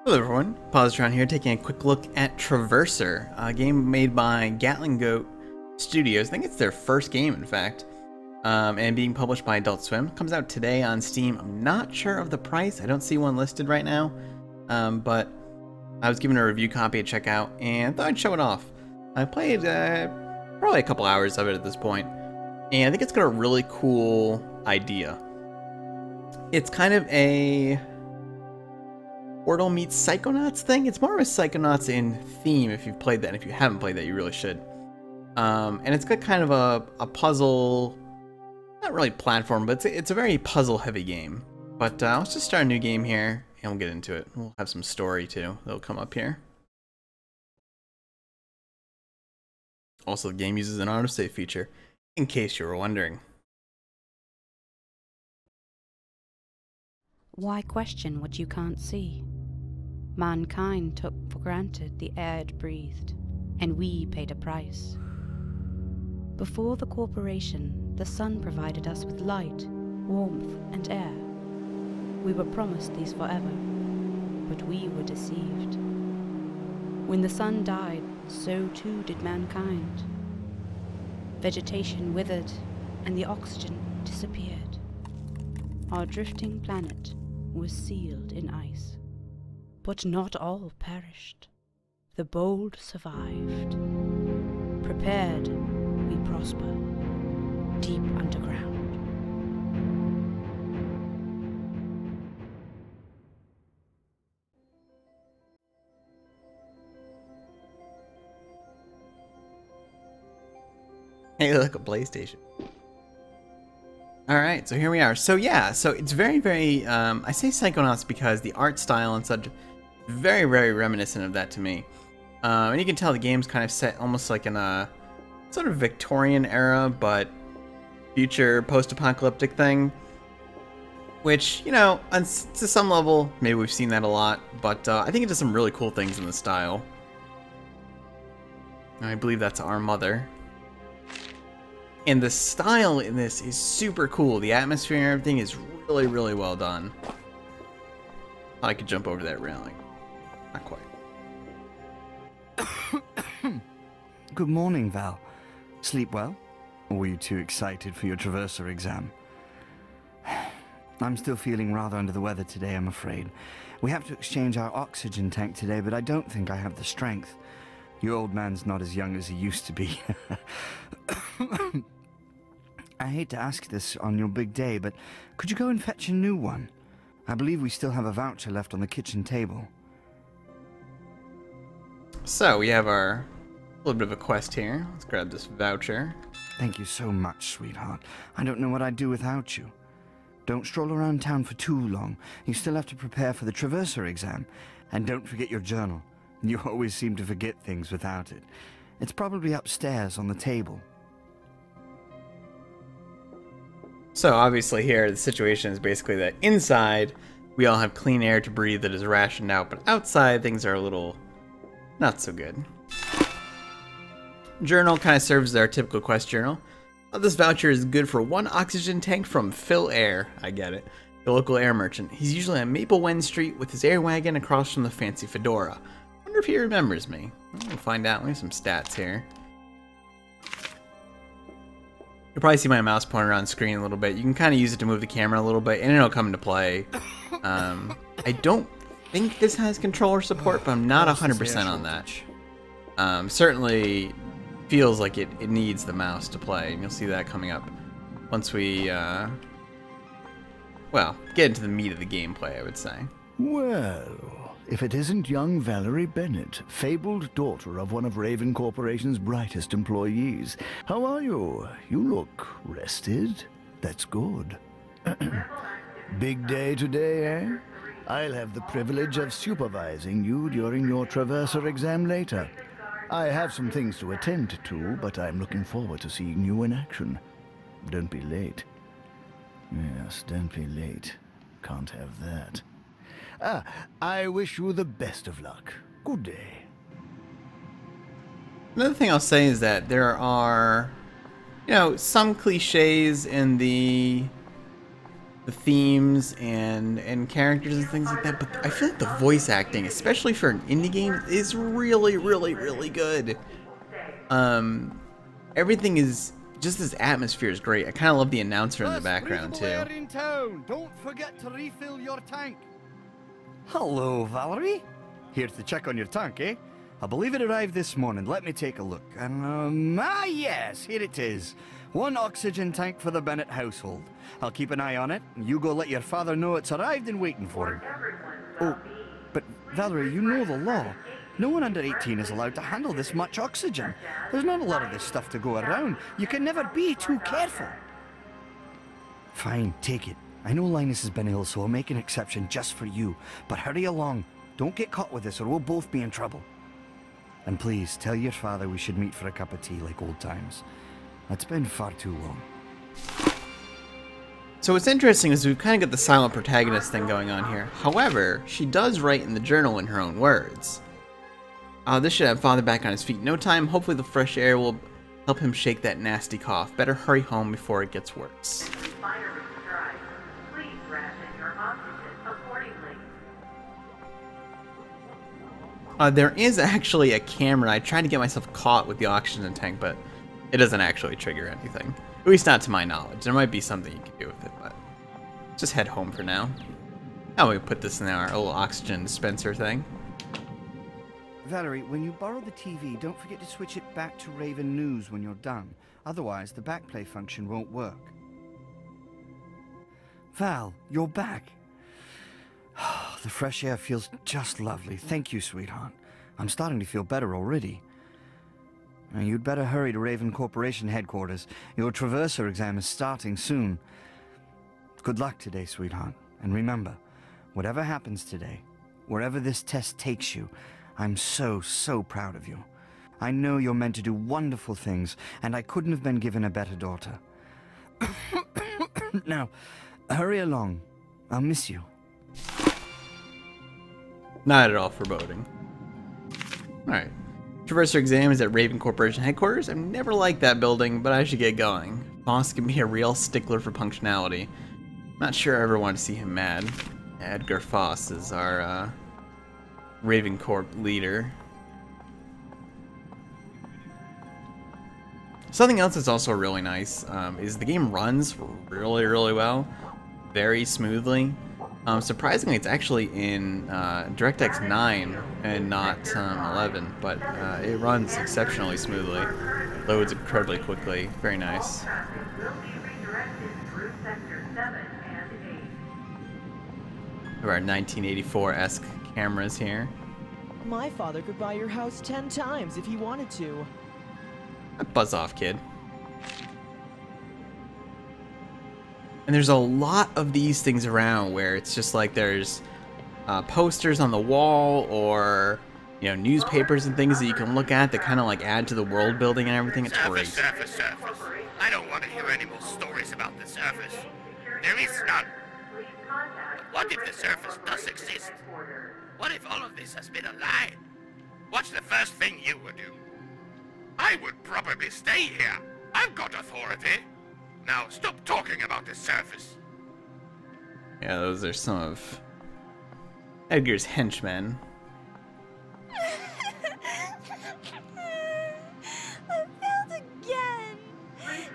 Hello everyone, Positron here, taking a quick look at Traverser, a game made by Gatling Goat Studios. I think it's their first game, in fact, and being published by Adult Swim. Comes out today on Steam. I'm not sure of the price. I don't see one listed right now, but I was given a review copy to check out, and thought I'd show it off. I played probably a couple hours of it at this point, and I think it's got a really cool idea. It's kind of a Portal meets Psychonauts thing. It's more of a Psychonauts in theme if you've played that. And if you haven't played that, you really should. And it's got kind of a puzzle, not really platform, but it's a very puzzle-heavy game. But let's just start a new game here, and we'll get into it. We'll have some story, too, that'll come up here. Also, the game uses an autosave feature, in case you were wondering. Why question what you can't see? Mankind took for granted the air it breathed, and we paid a price. Before the corporation, the sun provided us with light, warmth, and air. We were promised these forever, but we were deceived. When the sun died, so too did mankind. Vegetation withered, and the oxygen disappeared. Our drifting planet was sealed in ice. But not all perished. The bold survived. Prepared, we prosper, deep underground. Hey, look, a PlayStation. Alright, so here we are. So yeah, so it's very, I say Psychonauts because the art style and such, very reminiscent of that to me. And you can tell the game's kind of set almost like in a sort of Victorian era, but future post-apocalyptic thing. Which, you know, to some level, maybe we've seen that a lot, but I think it does some really cool things in the style. And I believe that's our mother. And the style in this is super cool. The atmosphere and everything is really well done. Thought I could jump over that railing. Not quite. Good morning, Val. Sleep well? Or were you too excited for your Traverser exam? I'm still feeling rather under the weather today, I'm afraid. We have to exchange our oxygen tank today, but I don't think I have the strength. Your old man's not as young as he used to be. I hate to ask this on your big day, but could you go and fetch a new one? I believe we still have a voucher left on the kitchen table. So, we have our little bit of a quest here. Let's grab this voucher. Thank you so much, sweetheart. I don't know what I'd do without you. Don't stroll around town for too long. You still have to prepare for the Traverser exam. And don't forget your journal. You always seem to forget things without it. It's probably upstairs on the table. So obviously here the situation is basically that inside we all have clean air to breathe that is rationed out, but outside things are a little not so good. Journal kind of serves as our typical quest journal. This voucher is good for 1 oxygen tank from Phil Air. I get it. The local air merchant. He's usually on Maple Wen Street with his air wagon across from the fancy fedora. Wonder if he remembers me. We'll find out. We have some stats here. You'll probably see my mouse pointer on screen a little bit. You can kind of use it to move the camera a little bit, and it'll come into play. I don't think this has controller support, but I'm not 100% on that. Certainly feels like it needs the mouse to play, and you'll see that coming up once we, well, get into the meat of the gameplay, I would say. Well, if it isn't young Valerie Bennett, fabled daughter of one of Raven Corporation's brightest employees. How are you? You look rested. That's good. Big day today, eh? I'll have the privilege of supervising you during your Traverser exam later. I have some things to attend to, but I'm looking forward to seeing you in action. Don't be late. Yes, don't be late. Can't have that. I wish you the best of luck. Good day. Another thing I'll say is that there are, you know, some cliches in the the themes and characters and things like that, but I feel like the voice acting, especially for an indie game, is really, really, really good. Everything is just, this atmosphere is great. I kind of love the announcer in the background too. In town. Don't forget to refill your tank. Hello, Valerie. Here to check on your tank, eh? I believe it arrived this morning. Let me take a look. And, yes, here it is. 1 oxygen tank for the Bennett household. I'll keep an eye on it, and you go let your father know it's arrived and waiting for him. Oh, but Valerie, you know the law. No one under 18 is allowed to handle this much oxygen. There's not a lot of this stuff to go around. You can never be too careful. Fine, take it. I know Linus has been ill, so I'll make an exception just for you. But hurry along. Don't get caught with this, or we'll both be in trouble. And please, tell your father we should meet for a cup of tea like old times. It's been far too long. So what's interesting is we've kind of got the silent protagonist thing going on here. However, she does write in the journal in her own words. This should have father back on his feet in no time. Hopefully the fresh air will help him shake that nasty cough. Better hurry home before it gets worse. There is actually a camera. I tried to get myself caught with the oxygen tank, but it doesn't actually trigger anything. At least not to my knowledge. There might be something you can do with it, but just head home for now. Now we put this in our little oxygen dispenser thing. Valerie, when you borrow the TV, don't forget to switch it back to Raven News when you're done. Otherwise, the backplay function won't work. Val, you're back. The fresh air feels just lovely. Thank you, sweetheart. I'm starting to feel better already. Now, you'd better hurry to Raven Corporation headquarters. Your Traverser exam is starting soon. Good luck today, sweetheart. And remember, whatever happens today, wherever this test takes you, I'm so, so proud of you. I know you're meant to do wonderful things, and I couldn't have been given a better daughter. Now, hurry along. I'll miss you. Not at all foreboding. Alright. Traverser exam is at Raven Corporation headquarters. I've never liked that building, but I should get going. Boss can be a real stickler for punctuality. Not sure I ever want to see him mad. Edgar Foss is our Raven Corp leader. Something else that's also really nice is the game runs really, really well. Very smoothly. Surprisingly, it's actually in DirectX 9 and not 11, but it runs exceptionally smoothly. Loads incredibly quickly. Very nice. Our 1984-esque cameras here. My father could buy your house 10 times if he wanted to. Buzz off, kid. And there's a lot of these things around where it's just like there's posters on the wall or, you know, newspapers and things that you can look at that kind of like add to the world building and everything. It's great. Surface. I don't want to hear any more stories about the surface. There is none. What if the surface does exist? What if all of this has been a lie? What's the first thing you would do? I would probably stay here. I've got authority. Now stop talking about the surface. Yeah, those are some of Edgar's henchmen. I failed again.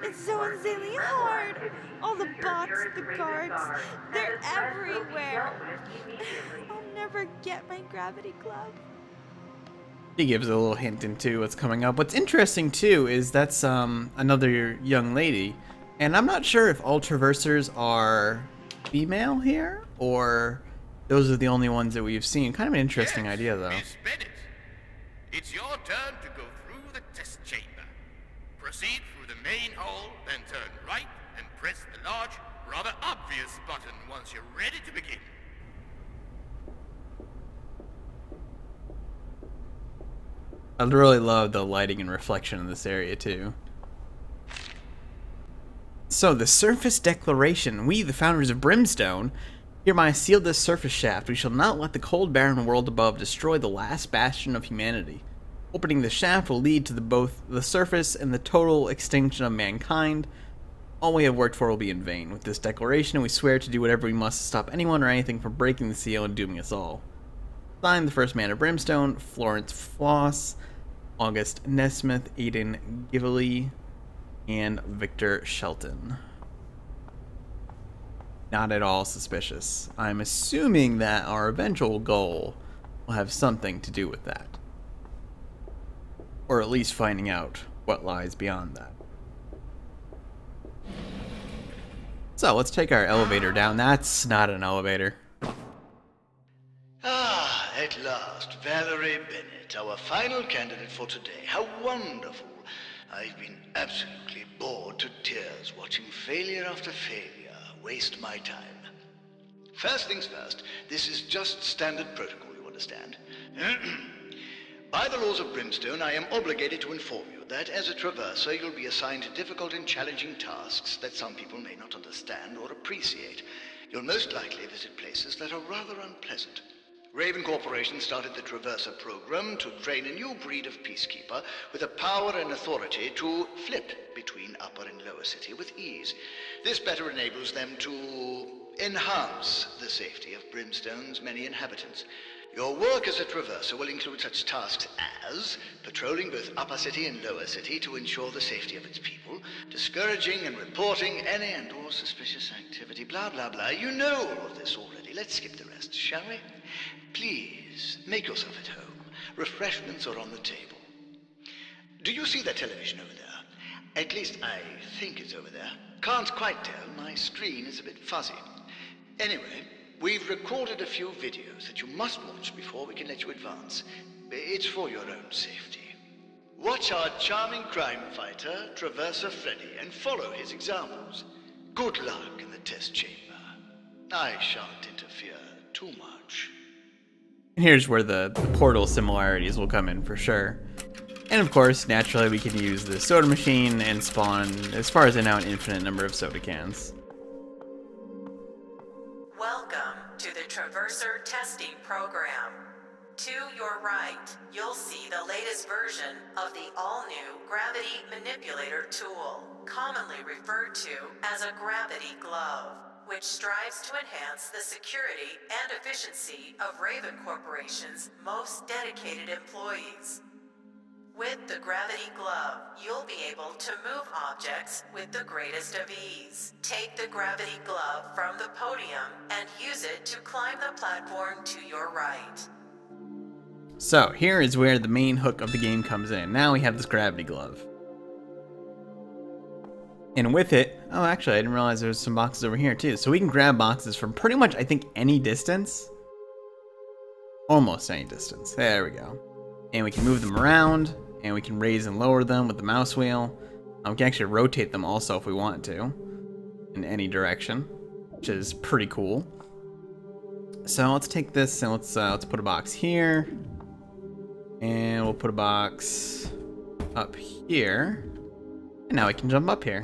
It's so insanely hard. All the bots, the guards, they're everywhere. I'll never get my gravity glove. He gives a little hint into what's coming up. What's interesting too is that's another young lady, and I'm not sure if all Traversers are female here or those are the only ones that we've seen. Kind of an interesting idea, though. Miss Bennett, it's your turn to go through the test chamber. Proceed through the main hall, then turn right and press the large, rather obvious button once you're ready to begin. I really love the lighting and reflection in this area too. So, the Surface Declaration. We, the founders of Brimstone, hereby seal this surface shaft. We shall not let the cold, barren world above destroy the last bastion of humanity. Opening the shaft will lead to both the surface and the total extinction of mankind. All we have worked for will be in vain. With this declaration, we swear to do whatever we must to stop anyone or anything from breaking the seal and dooming us all. Signed, the First Man of Brimstone, Florence Floss, August Nesmith, Aidan Gively, and Victor Shelton. Not at all suspicious. I'm assuming that our eventual goal will have something to do with that. Or at least finding out what lies beyond that. So, let's take our elevator down. That's not an elevator. Ah, at last, Valerie Bennett, our final candidate for today. How wonderful. I've been absolutely bored to tears watching failure after failure waste my time. First things first, this is just standard protocol, you understand? By the laws of Brimstone, I am obligated to inform you that as a traverser, you'll be assigned difficult and challenging tasks that some people may not understand or appreciate. You'll most likely visit places that are rather unpleasant. Raven Corporation started the Traverser program to train a new breed of peacekeeper with the power and authority to flip between Upper and Lower City with ease. This better enables them to enhance the safety of Brimstone's many inhabitants. Your work as a Traverser will include such tasks as patrolling both Upper City and Lower City to ensure the safety of its people, discouraging and reporting any and all suspicious activity, blah blah blah. You know all of this already. Let's skip the rest, shall we? Please, make yourself at home. Refreshments are on the table. Do you see that television over there? At least I think it's over there. Can't quite tell. My screen is a bit fuzzy. Anyway, we've recorded a few videos that you must watch before we can let you advance. It's for your own safety. Watch our charming crime fighter, Traverser Freddy, and follow his examples. Good luck in the test chamber. I shan't interfere too much. Here's where the portal similarities will come in for sure. And of course, naturally we can use the soda machine and spawn, as far as I know, an infinite number of soda cans. Welcome to the Traverser Testing Program. To your right, you'll see the latest version of the all-new Gravity Manipulator tool, commonly referred to as a Gravity Glove, which strives to enhance the security and efficiency of Raven Corporation's most dedicated employees. With the Gravity Glove, you'll be able to move objects with the greatest of ease. Take the Gravity Glove from the podium and use it to climb the platform to your right. So, here is where the main hook of the game comes in. Now we have this Gravity Glove. And with it, oh actually I didn't realize there was some boxes over here too. So we can grab boxes from pretty much, I think, any distance. Almost any distance. There we go. And we can move them around, and we can raise and lower them with the mouse wheel. We can actually rotate them also if we want to, in any direction, which is pretty cool. So let's take this and let's put a box here. And we'll put a box up here. And now we can jump up here.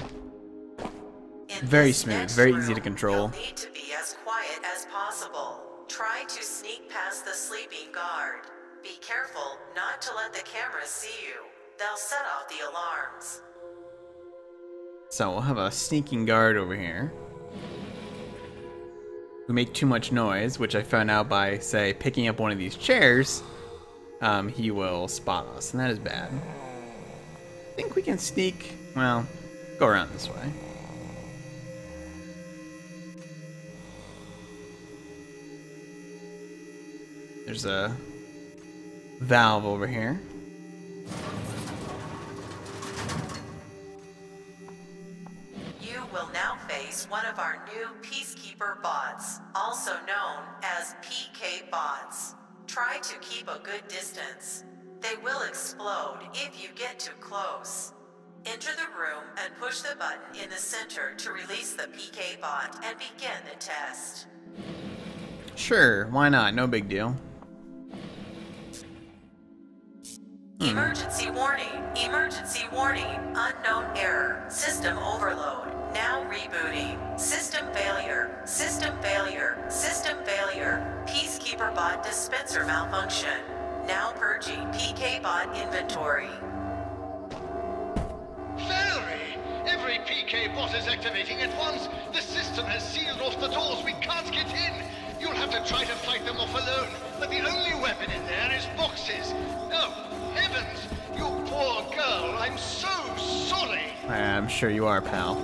Very smooth, very easy to control. You'll need to be as quiet as possible. Try to sneak past the sleeping guard. Be careful not to let the cameras see you. They'll set off the alarms. So we'll have a sneaking guard over here. We make too much noise, which I found out by, say, picking up one of these chairs. He will spot us, and that is bad. I think we can sneak, well, go around this way. There's a valve over here. You will now face one of our new Peacekeeper bots, also known as PK bots. Try to keep a good distance. They will explode if you get too close. Enter the room and push the button in the center to release the PK bot and begin the test. Sure, why not? No big deal. Emergency warning, unknown error, system overload, now rebooting, system failure, Peacekeeper bot dispenser malfunction, now purging PK bot inventory. Valerie! Every PK decay bot is activating at once. The system has sealed off the doors. We can't get in. You'll have to try to fight them off alone. But the only weapon in there is boxes. Oh, heavens! You poor girl. I'm so sorry. I'm sure you are, pal.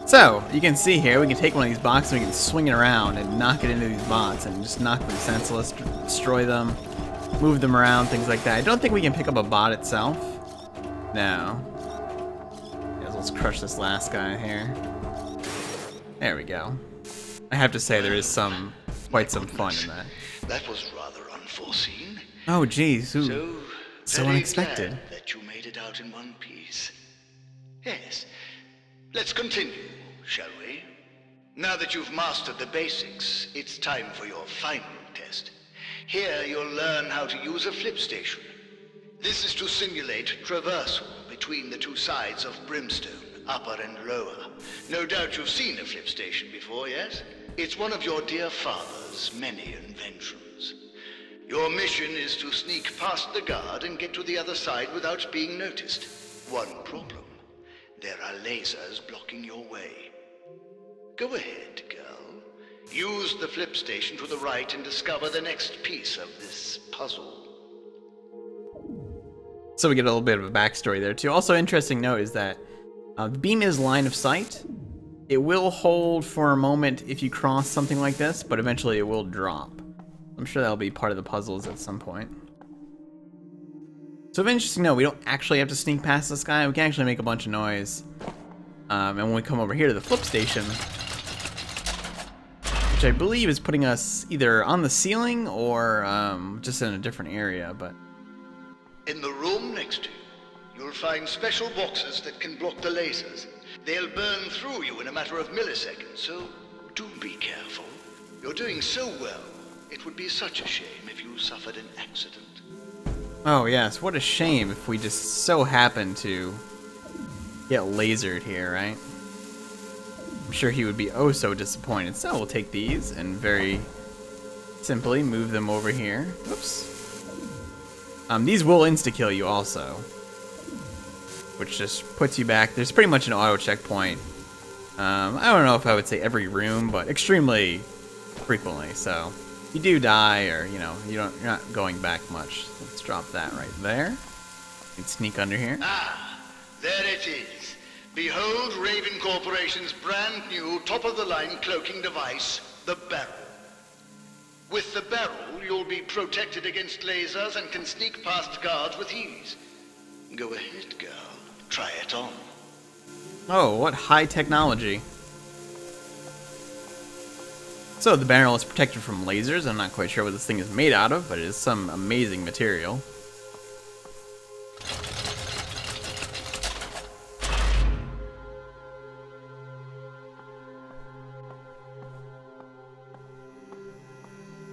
So, you can see here, we can take one of these boxes and we can swing it around and knock it into these bots and just knock them senseless, destroy them, move them around, things like that. I don't think we can pick up a bot itself. No. Yes, let's crush this last guy here. There we go. I have to say there is quite some fun in that. That was rather unforeseen. Oh geez, ooh. So very unexpected. glad that you made it out in one piece. Yes. Let's continue, shall we? Now that you've mastered the basics, it's time for your final test. Here you'll learn how to use a flip station. This is to simulate traversal between the two sides of Brimstone, upper and lower. No doubt you've seen a flip station before, yes? It's one of your dear father's many inventions. Your mission is to sneak past the guard and get to the other side without being noticed. One problem. There are lasers blocking your way. Go ahead, girl. Use the flip station to the right and discover the next piece of this puzzle. So we get a little bit of a backstory there too. Also interesting note is that the beam is line of sight. It will hold for a moment if you cross something like this, but eventually it will drop. I'm sure that'll be part of the puzzles at some point. So interesting note, we don't actually have to sneak past this guy. We can actually make a bunch of noise. And when we come over here to the flip station, which I believe is putting us either on the ceiling or just in a different area, but... In the room next to you, you'll find special boxes that can block the lasers. They'll burn through you in a matter of milliseconds, so do be careful. You're doing so well, it would be such a shame if you suffered an accident. Oh yes, what a shame if we just so happen to get lasered here, right? I'm sure he would be oh so disappointed. So we'll take these and very simply move them over here. Oops. These will insta-kill you also, which just puts you back. There's pretty much an auto checkpoint. I don't know if I would say every room, but extremely frequently. So if you do die, or you're not going back much. Let's drop that right there. You can sneak under here. Ah, there it is. Behold Raven Corporation's brand new top-of-the-line cloaking device, the barrel. With the barrel, you'll be protected against lasers and can sneak past guards with ease. Go ahead, girl. Try it on. Oh, what high technology. So the barrel is protected from lasers. I'm not quite sure what this thing is made out of, but it is some amazing material.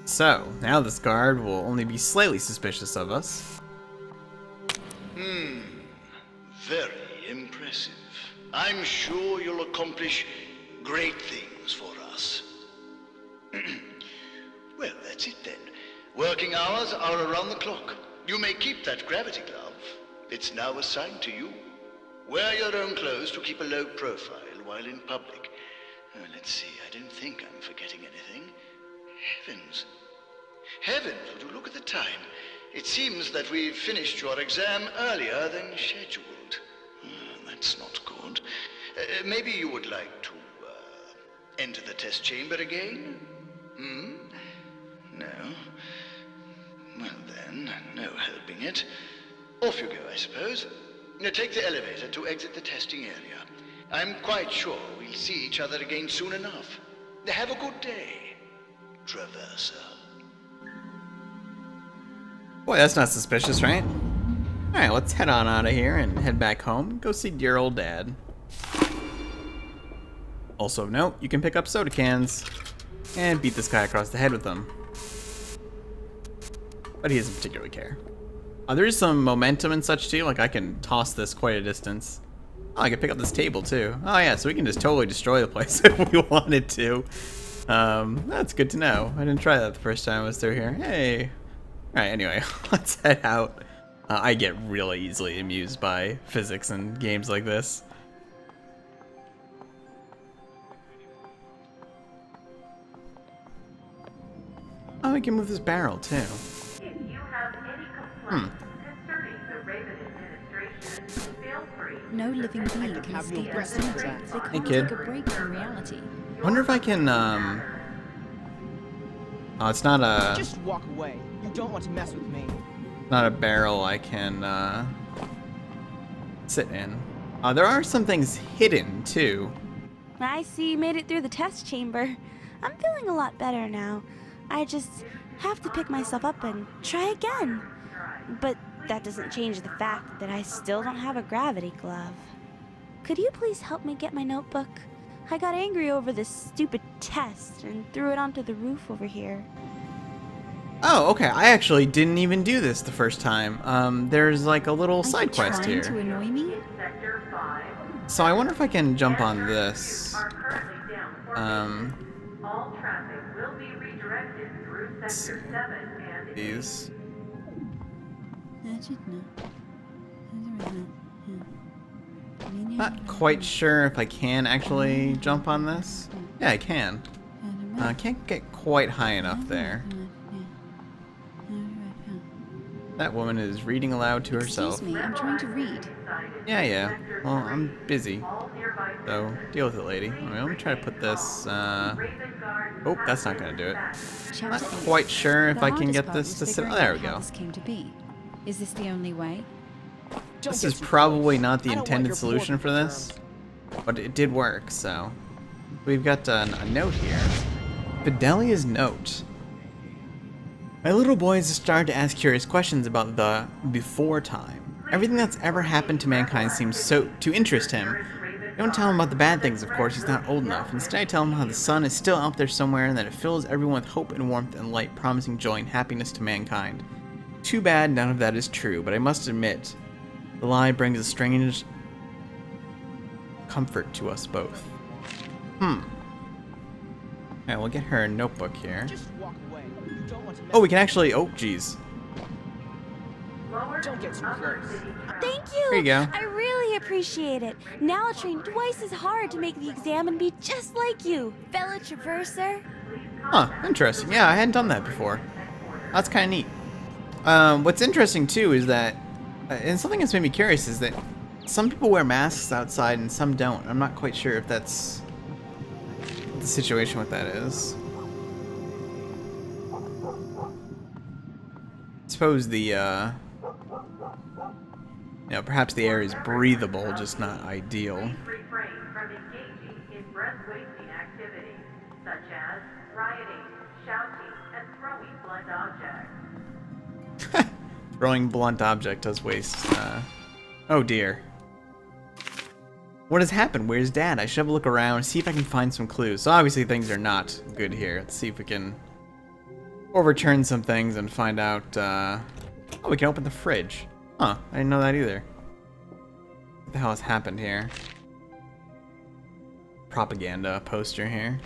So, now this guard will only be slightly suspicious of us. Very impressive. I'm sure you'll accomplish great things for us. Well, that's it then. Working hours are around the clock. You may keep that gravity glove. It's now assigned to you. Wear your own clothes to keep a low profile while in public. Let's see, I don't think I'm forgetting anything. Heavens. Heavens, would you look at the time? It seems that we've finished your exam earlier than scheduled. That's not good. Maybe you would like to enter the test chamber again? No. Well then, no helping it. Off you go, I suppose. Now take the elevator to exit the testing area. I'm quite sure we'll see each other again soon enough. Have a good day, Traverser. Boy, that's not suspicious, right? Alright, let's head on out of here and head back home. Go see dear old dad. Also of note, you can pick up soda cans and beat this guy across the head with them. But he doesn't particularly care. There is some momentum and such too, like I can toss this quite a distance. Oh, I can pick up this table too. Oh yeah, so we can just totally destroy the place if we wanted to. That's good to know. I didn't try that the first time I was through here. Hey. Alright, anyway, let's head out. I get really easily amused by physics and games like this. Oh, we can move this barrel too. If you have any complaints concerning the Raven administration, feel free. No living being can escape insanity. They can't kid. take a break from reality. I wonder if I can, Oh, it's not a... Just walk away. You don't want to mess with me. Not a barrel I can, sit in. There are some things hidden, too. I see you made it through the test chamber. I'm feeling a lot better now. I just have to pick myself up and try again. But that doesn't change the fact that I still don't have a gravity glove. Could you please help me get my notebook? I got angry over this stupid test and threw it onto the roof over here. Oh, okay. I actually didn't even do this the first time. There's like a little side quest here. To annoy me? So I wonder if I can jump on this. All traffic will be redirected through Sector 7 and These. Not quite sure if I can actually jump on this. Yeah, I can. I can't get quite high enough there. That woman is reading aloud to herself. Excuse me, I'm trying to read. Yeah. Well, I'm busy. So, deal with it, lady. Alright, let me try to put this, Oh, that's not gonna do it. Not quite sure if I can get this to sit... Oh, there we go. This came to be. Is this the only way? This is probably not the intended solution for this, but it did work, so... We've got a note here. Fidelia's note. My little boy has started to ask curious questions about the before time. Everything that's ever happened to mankind seems to interest him. Don't tell him about the bad things, of course, he's not old enough. Instead, I tell him how the sun is still out there somewhere and that it fills everyone with hope and warmth and light, promising joy and happiness to mankind. Too bad none of that is true, but I must admit, the lie brings a strange comfort to us both. Okay, we'll get her a notebook here. Just walk away. You don't want to mess Oh, we can actually... Oh, jeez. Don't get too close. Thank you! There you go. I really appreciate it. Now I'll train twice as hard to make the exam and be just like you, fellow traverser. Huh, interesting. Yeah, I hadn't done that before. That's kind of neat. What's interesting, too, is that... and something that's made me curious is that some people wear masks outside and some don't. I'm not quite sure if that's... what the situation with that is. I suppose the, you know, perhaps the air is breathable, just not ideal. refrain from engaging in breath-wasting activities such as rioting, shouting, and throwing blunt objects. Throwing blunt object does waste, oh dear. What has happened? Where's Dad? I should have a look around, see if I can find some clues. So obviously things are not good here. Let's see if we can overturn some things and find out, oh, we can open the fridge. Huh, I didn't know that either. What the hell has happened here? Propaganda poster here.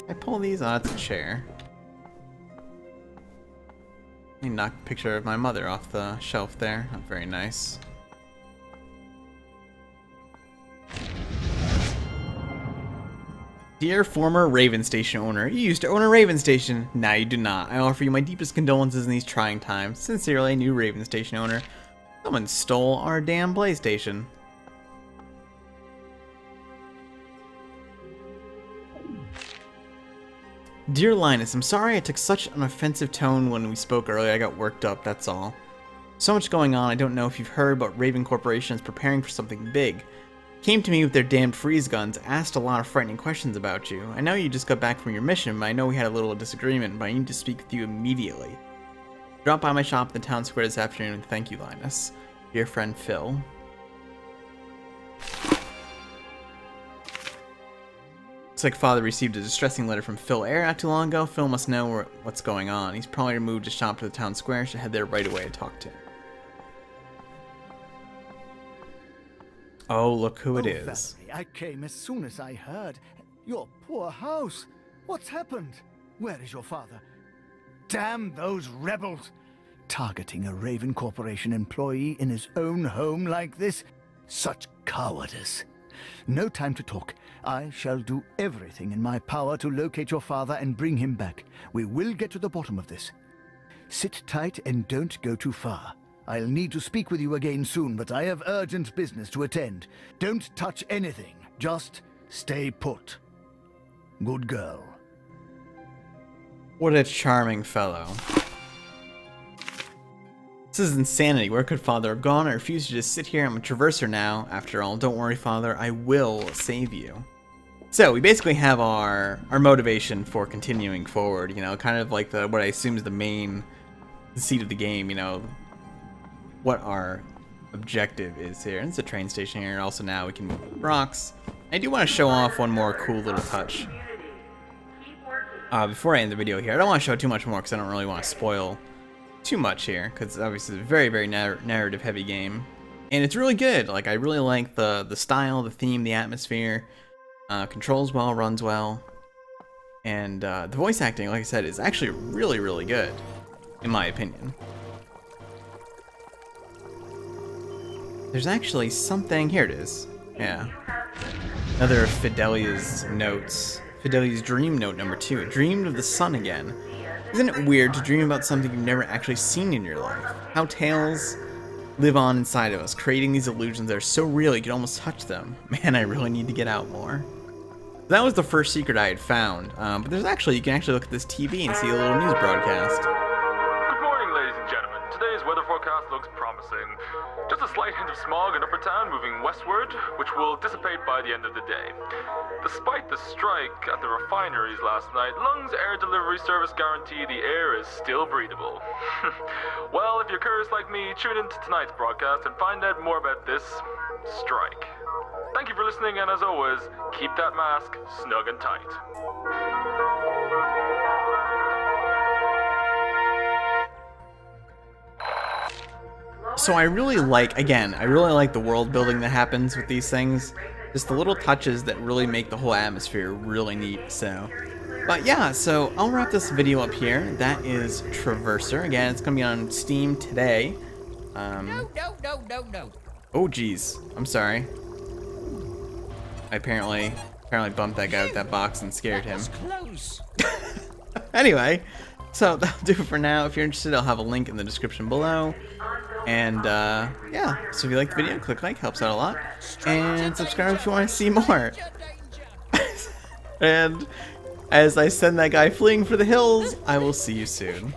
I pull these? Oh, that's a chair. Let me knock a picture of my mother off the shelf there. Not very nice. Dear former Raven Station owner, you used to own a Raven Station. Now you do not. I offer you my deepest condolences in these trying times. Sincerely, new Raven Station owner. Someone stole our damn PlayStation. Dear Linus, I'm sorry I took such an offensive tone when we spoke earlier. I got worked up, that's all. So much going on, I don't know if you've heard, but Raven Corporation is preparing for something big. Came to me with their damned freeze guns, asked a lot of frightening questions about you. I know you just got back from your mission, but I know we had a little disagreement, but I need to speak with you immediately. Drop by my shop in the town square this afternoon and thank you, Linus. Dear friend Phil. Looks like Father received a distressing letter from Phil Air not too long ago. Phil must know what's going on. He's probably moved his shop to the town square, should head there right away to talk to him. Oh, look who it is. Valerie, I came as soon as I heard. Your poor house. What's happened? Where is your father? Damn those rebels! Targeting a Raven Corporation employee in his own home like this? Such cowardice. No time to talk. I shall do everything in my power to locate your father and bring him back. We will get to the bottom of this. Sit tight and don't go too far. I'll need to speak with you again soon, but I have urgent business to attend. Don't touch anything. Just stay put. Good girl. What a charming fellow. This is insanity. Where could Father have gone? I refuse to just sit here. I'm a traverser now. After all, don't worry, Father. I will save you. So we basically have our motivation for continuing forward. You know, kind of like what I assume is the main seat of the game. You know, what our objective is here. And it's a train station here. Also now we can move rocks. I do want to show off one more cool little touch. Before I end the video here, I don't want to show too much more because I don't really want to spoil too much here, because obviously it's a very, very narrative heavy game, and it's really good. Like, I really like the style, the theme, the atmosphere. Controls well, runs well, and the voice acting, like I said, is actually really, really good, in my opinion. There's actually something, here it is, yeah, another Fidelia's notes. Fidelia's dream note number 2. It dreamed of the sun again. Isn't it weird to dream about something you've never actually seen in your life? How tales live on inside of us, creating these illusions that are so real you can almost touch them. Man, I really need to get out more. That was the first secret I had found, but there's actually, you can actually look at this TV and see a little news broadcast. Good morning, ladies and gentlemen. Today's weather forecast looks promising. Just a slight hint of smog in Upper Town moving westward, which will dissipate by the end of the day. Despite the strike at the refineries last night, Lung's air delivery service guarantee the air is still breathable. Well, if you're curious like me, tune into tonight's broadcast and find out more about this strike. Thank you for listening, and as always, keep that mask snug and tight. So I really like, again, I really like the world building that happens with these things. Just the little touches that really make the whole atmosphere really neat, so. But yeah, so I'll wrap this video up here. That is Traverser. Again, it's gonna be on Steam today. No. Oh geez, I'm sorry. I apparently bumped that guy with that box and scared him. Close. Anyway, so that'll do it for now. If you're interested, I'll have a link in the description below. And yeah, so if you like the video, click like, helps out a lot. And subscribe if you want to see more. And as I send that guy fleeing for the hills, I will see you soon.